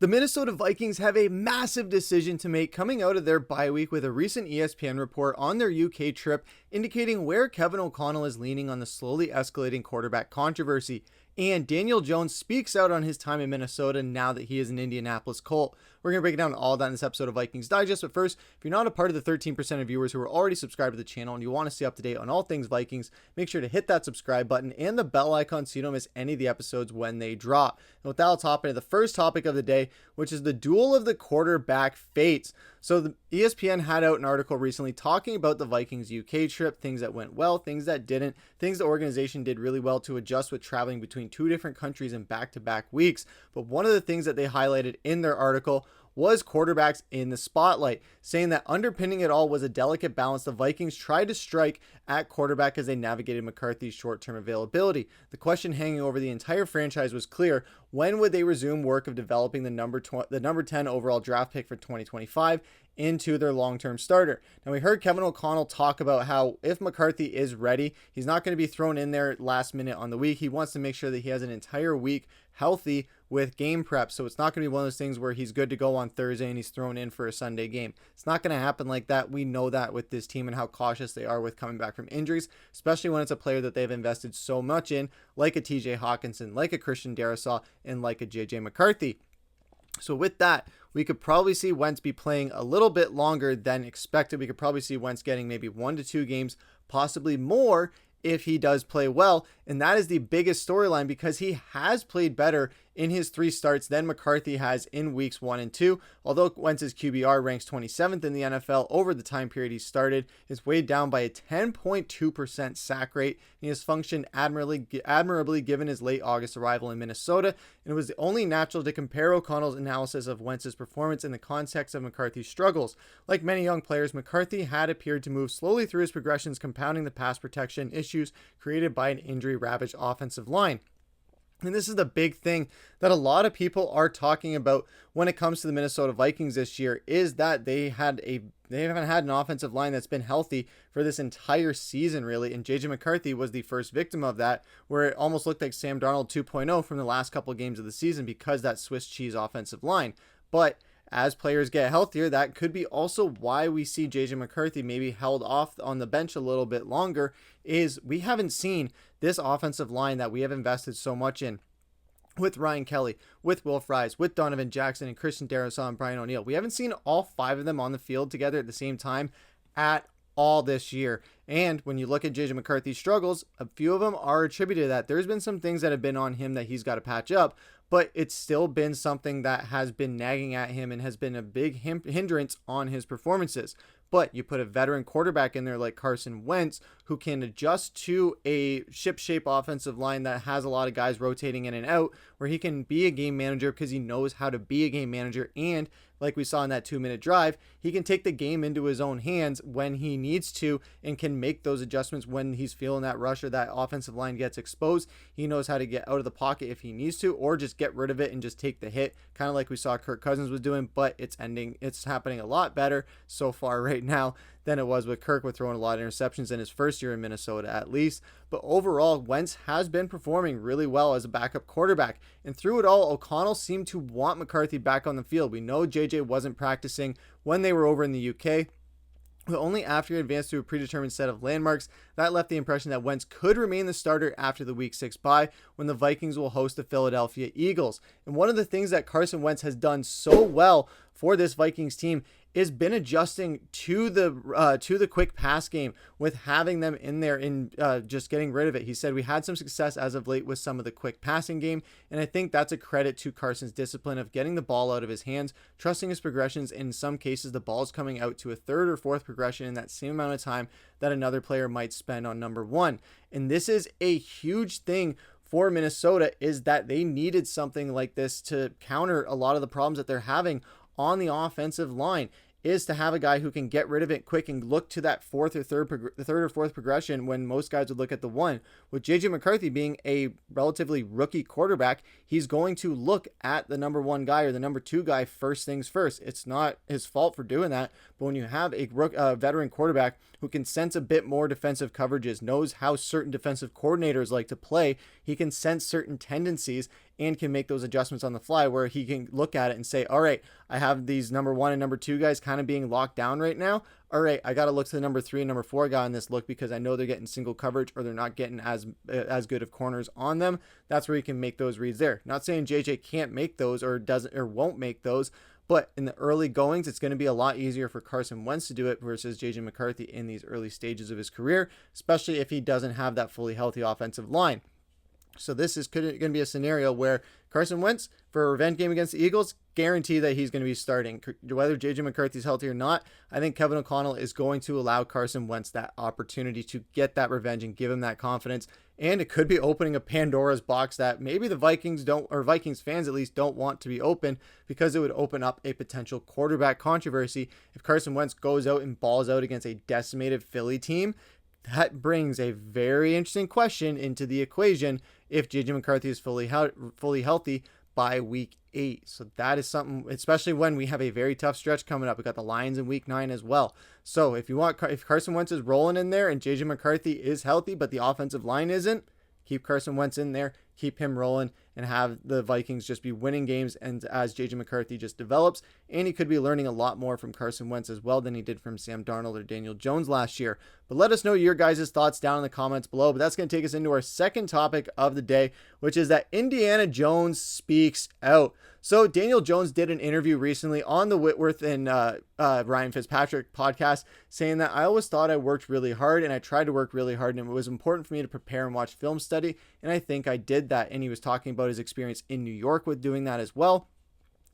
The Minnesota Vikings have a massive decision to make coming out of their bye week with a recent ESPN report on their UK trip indicating where Kevin O'Connell is leaning on the slowly escalating quarterback controversy. And Daniel Jones speaks out on his time in Minnesota now that he is an Indianapolis Colt. We're going to break down all that in this episode of Vikings Digest. But first, if you're not a part of the 13% of viewers who are already subscribed to the channel and you want to stay up to date on all things Vikings, make sure to hit that subscribe button and the bell icon so you don't miss any of the episodes when they drop. And with that, let's hop into the first topic of the day, which is the duel of the quarterback fates. So the ESPN had out an article recently talking about the Vikings UK trip, things that went well, things that didn't, things the organization did really well to adjust with traveling between two different countries in back-to-back weeks. But one of the things that they highlighted in their article was quarterbacks in the spotlight, saying that underpinning it all was a delicate balance the Vikings tried to strike at quarterback as they navigated McCarthy's short-term availability. The question hanging over the entire franchise was clear: when would they resume work of developing the number 10 overall draft pick for 2025 into their long-term starter? Now, we heard Kevin O'Connell talk about how if McCarthy is ready, he's not going to be thrown in there last minute on the week. He wants to make sure that he has an entire week healthy with game prep. So it's not going to be one of those things where he's good to go on Thursday and he's thrown in for a Sunday game. It's not going to happen like that. We know that with this team and how cautious they are with coming back from injuries, especially when it's a player that they've invested so much in, like a TJ Hawkinson, like a Christian Darrisaw, and like a JJ McCarthy. So with that, we could probably see Wentz be playing a little bit longer than expected. We could probably see Wentz getting maybe 1 to 2 games, possibly more, if he does play well. And that is the biggest storyline because he has played better in his 3 starts than McCarthy has in weeks 1 and 2. Although Wentz's QBR ranks 27th in the NFL over the time period he started, is weighed down by a 10.2% sack rate. He has functioned admirably given his late August arrival in Minnesota, and it was only natural to compare O'Connell's analysis of Wentz's performance in the context of McCarthy's struggles. Like many young players, McCarthy had appeared to move slowly through his progressions, compounding the pass protection issues created by an injury-ravaged offensive line. And this is the big thing that a lot of people are talking about when it comes to the Minnesota Vikings this year, is that they haven't had an offensive line that's been healthy for this entire season, really. And JJ McCarthy was the first victim of that, where it almost looked like Sam Darnold 2.0 from the last couple of games of the season because that Swiss cheese offensive line. But as players get healthier, that could be also why we see JJ McCarthy maybe held off on the bench a little bit longer, is we haven't seen this offensive line that we have invested so much in with Ryan Kelly, with Will Fries, with Donovan Jackson and Christian Darrisaw and Brian O'Neill. We haven't seen all 5 of them on the field together at the same time at all this year. And when you look at JJ McCarthy's struggles, a few of them are attributed to that. There's been some things that have been on him that he's got to patch up, but it's still been something that has been nagging at him and has been a big hindrance on his performances. But you put a veteran quarterback in there like Carson Wentz, who can adjust to a ship-shape offensive line that has a lot of guys rotating in and out, where he can be a game manager because he knows how to be a game manager. And like we saw in that 2-minute drive, he can take the game into his own hands when he needs to and can make those adjustments when he's feeling that rush or that offensive line gets exposed. He knows how to get out of the pocket if he needs to, or just get rid of it and just take the hit, kind of like we saw Kirk Cousins was doing. But it's happening a lot better so far right now than it was with Kirk, with throwing a lot of interceptions in his first year in Minnesota at least. But overall, Wentz has been performing really well as a backup quarterback. And through it all, O'Connell seemed to want McCarthy back on the field. We know JJ wasn't practicing when they were over in the UK, but only after he advanced to a predetermined set of landmarks. That left the impression that Wentz could remain the starter after the Week 6 bye, when the Vikings will host the Philadelphia Eagles. And one of the things that Carson Wentz has done so well for this Vikings team is been adjusting to the quick pass game, with having them in there and just getting rid of it. He said, we had some success as of late with some of the quick passing game, and I think that's a credit to Carson's discipline of getting the ball out of his hands, trusting his progressions. In some cases, the ball's coming out to a 3rd or 4th progression in that same amount of time that another player might spend on number 1. And this is a huge thing for Minnesota, is that they needed something like this to counter a lot of the problems that they're having on the offensive line, is to have a guy who can get rid of it quick and look to that 4th or 4th progression when most guys would look at the 1. With JJ McCarthy being a relatively rookie quarterback, he's going to look at the number 1 guy or the number 2 guy first things first. It's not his fault for doing that, but when you have a veteran quarterback who can sense a bit more defensive coverages, knows how certain defensive coordinators like to play, he can sense certain tendencies and can make those adjustments on the fly where he can look at it and say, all right, I have these number 1 and number 2 guys kind of being locked down right now. All right, I got to look to the number 3 and number 4 guy on this look because I know they're getting single coverage or they're not getting as good of corners on them. That's where you can make those reads there. Not saying JJ can't make those or doesn't or won't make those, but in the early goings, it's going to be a lot easier for Carson Wentz to do it versus JJ McCarthy in these early stages of his career, especially if he doesn't have that fully healthy offensive line. So this is going to be a scenario where Carson Wentz, for a revenge game against the Eagles, guarantee that he's going to be starting. Whether JJ McCarthy's healthy or not, I think Kevin O'Connell is going to allow Carson Wentz that opportunity to get that revenge and give him that confidence. And it could be opening a Pandora's box that maybe the Vikings don't, or Vikings fans at least, don't want to be open, because it would open up a potential quarterback controversy if Carson Wentz goes out and balls out against a decimated Philly team. That brings a very interesting question into the equation if JJ McCarthy is fully healthy by week 8. So that is something, especially when we have a very tough stretch coming up. We got the Lions in week 9 as well. So if Carson Wentz is rolling in there and JJ McCarthy is healthy, but the offensive line isn't, keep Carson Wentz in there, keep him rolling, and have the Vikings just be winning games and as JJ McCarthy just develops. And he could be learning a lot more from Carson Wentz as well than he did from Sam Darnold or Daniel Jones last year. But let us know your guys' thoughts down in the comments below. But that's going to take us into our second topic of the day, which is that Indiana Jones speaks out. So Daniel Jones did an interview recently on the Whitworth and Ryan Fitzpatrick podcast, saying that I always thought I worked really hard and I tried to work really hard, and it was important for me to prepare and watch film study, and I think I did that. And he was talking about his experience in New York with doing that as well.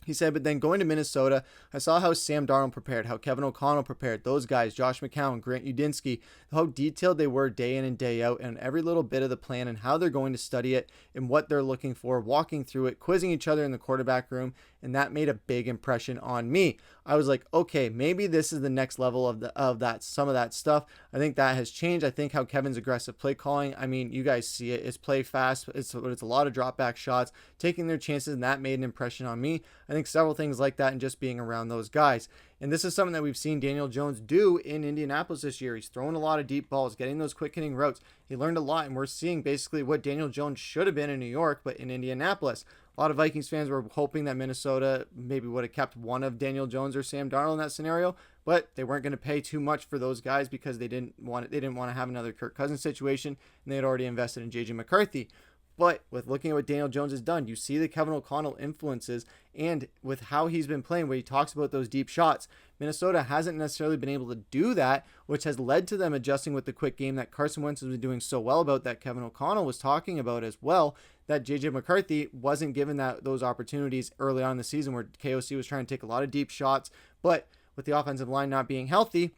He said, but then going to Minnesota, I saw how Sam Darnold prepared, how Kevin O'Connell prepared, those guys, Josh McCown, Grant Udinski, how detailed they were day in and day out, and every little bit of the plan and how they're going to study it and what they're looking for, walking through it, quizzing each other in the quarterback room, and that made a big impression on me. I was like, okay, maybe this is the next level of that, some of that stuff. I think that has changed. I think how Kevin's aggressive play calling, I mean, you guys see it. It's play fast. It's a lot of drop back shots, taking their chances, and that made an impression on me. I think several things like that and just being around those guys. And this is something that we've seen Daniel Jones do in Indianapolis this year. He's throwing a lot of deep balls, getting those quick hitting routes. He learned a lot, and we're seeing basically what Daniel Jones should have been in New York, but in Indianapolis. A lot of Vikings fans were hoping that Minnesota maybe would have kept one of Daniel Jones or Sam Darnold in that scenario, but they weren't going to pay too much for those guys because they didn't want to have another Kirk Cousins situation, and they had already invested in JJ McCarthy. But with looking at what Daniel Jones has done, you see the Kevin O'Connell influences, and with how he's been playing, where he talks about those deep shots, Minnesota hasn't necessarily been able to do that, which has led to them adjusting with the quick game that Carson Wentz has been doing so well about, that Kevin O'Connell was talking about as well, that JJ McCarthy wasn't given those opportunities early on in the season, where KOC was trying to take a lot of deep shots, but with the offensive line not being healthy,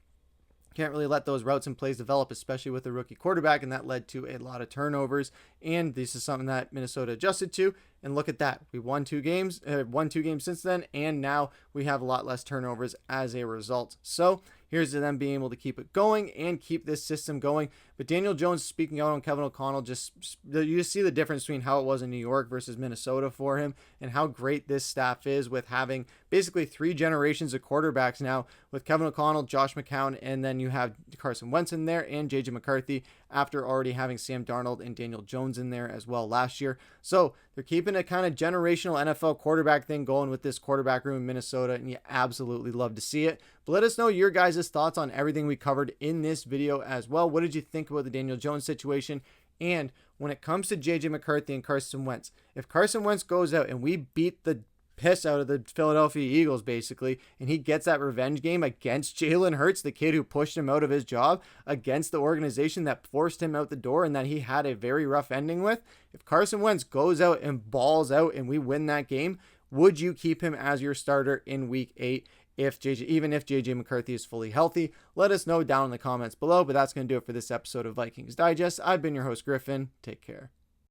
can't really let those routes and plays develop, especially with a rookie quarterback, and that led to a lot of turnovers. And this is something that Minnesota adjusted to, and look at that. We won two games since then, and now we have a lot less turnovers as a result. So here's to them being able to keep it going and keep this system going. But Daniel Jones speaking out on Kevin O'Connell, you just see the difference between how it was in New York versus Minnesota for him, and how great this staff is with having basically 3 generations of quarterbacks now, with Kevin O'Connell, Josh McCown, and then you have Carson Wentz in there and JJ McCarthy, after already having Sam Darnold and Daniel Jones in there as well last year. So they're keeping a kind of generational NFL quarterback thing going with this quarterback room in Minnesota, and you absolutely love to see it. But let us know your guys' thoughts on everything we covered in this video as well. What did you think about the Daniel Jones situation? And when it comes to JJ McCarthy and Carson Wentz, if Carson Wentz goes out and we beat the piss out of the Philadelphia Eagles basically, and he gets that revenge game against Jalen Hurts, the kid who pushed him out of his job, against the organization that forced him out the door and that he had a very rough ending with, if Carson Wentz goes out and balls out and we win that game, would you keep him as your starter in week 8 even if JJ McCarthy is fully healthy? Let us know down in the comments below. But that's going to do it for this episode of Vikings Digest. I've been your host, Griffin. Take care.